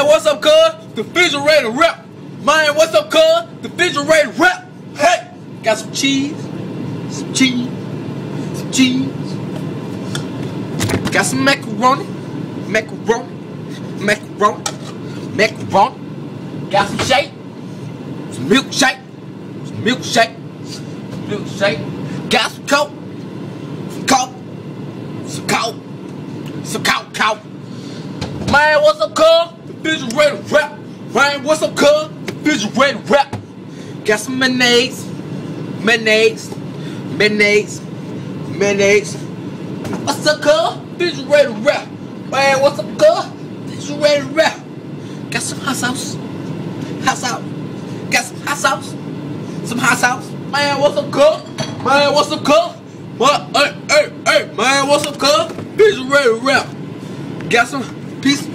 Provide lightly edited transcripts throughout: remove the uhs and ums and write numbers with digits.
Man, what's up, cuz? The refrigerator rap. Man, what's up, cuz? The refrigerator rap. Hey, got some cheese, some cheese, some cheese. Got some macaroni, macaroni, macaroni, macaroni. Got some shake, some milkshake, some milkshake, some milkshake. Got some coke, some coke, some coke, some coke. Man, what's up, cuz? The refrigerator rap. Man, what's up, cuz? The refrigerator rap. Got some mayonnaise, mayonnaise, mayonnaise, mayonnaise. What's up, cuz? Refrigerator rap. Man, what's up, cuz? Refrigerator rap. Got some hot sauce, hot sauce. Got some hot sauce, some hot sauce. Man, what's up, cuz? Man, what's up, cuz? What? Hey, man, what's up, cuz? Refrigerator rap. Got some peace.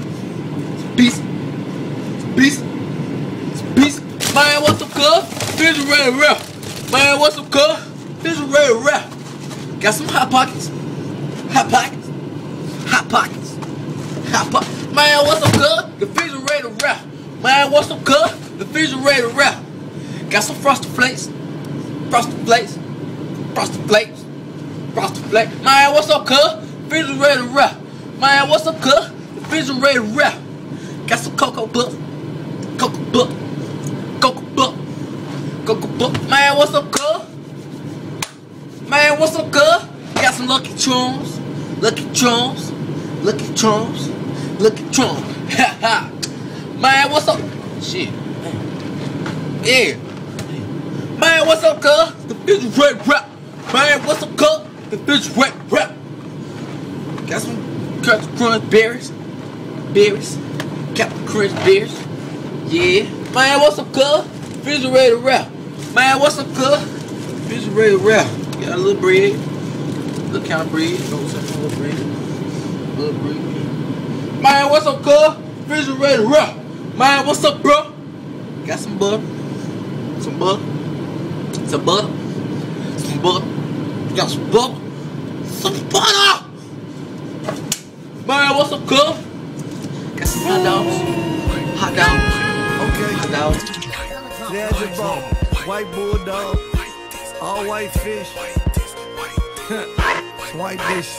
Man, what's up, cuz? Refrigerator rap. Man, what's up, cuz? Refrigerator rap. Got some hot pockets. Hot pockets. Hot pockets. Hot pockets. Man, what's up, cuz? The refrigerator rap. Man, what's up, cuz? The refrigerator rap. Got some frosted flakes. Frosted flakes. Frosted flakes. Frosted flakes. Man, what's up, cuz? Refrigerator rap. Man, what's up, cuz? The refrigerator rap. Got some cocoa puff. Cocoa puff. Cocoa puff. Cocoa puff. Man, what's up, cuz? Man, what's up, cuz? Got some Lucky Charms. Lucky Charms. Lucky Charms. Lucky Charms. Ha ha. Man, what's up? Shit. Yeah. Man, what's up, cuz? The refrigerator rap. Man, what's up, cuz? The refrigerator rap. Got some Captain Crunch berries. Berries. Captain Crunch berries. Yeah. Man, what's up, cuz? Refrigerator rap. Man, what's up, cuz? Refrigerator rap. Got a little bread. Little kind of bread. No, something little bread. Little bread. Man, what's up, cuz? Refrigerator rap. Man, what's up, bro? Got some butter. Some butter. Some butter. Some butter. Got some butter. Some butter. Man, what's up, cuz? Got some hot dogs. Hot dogs. Okay. Hot dogs. There's your ball. White bulldog. All white fish. White dish.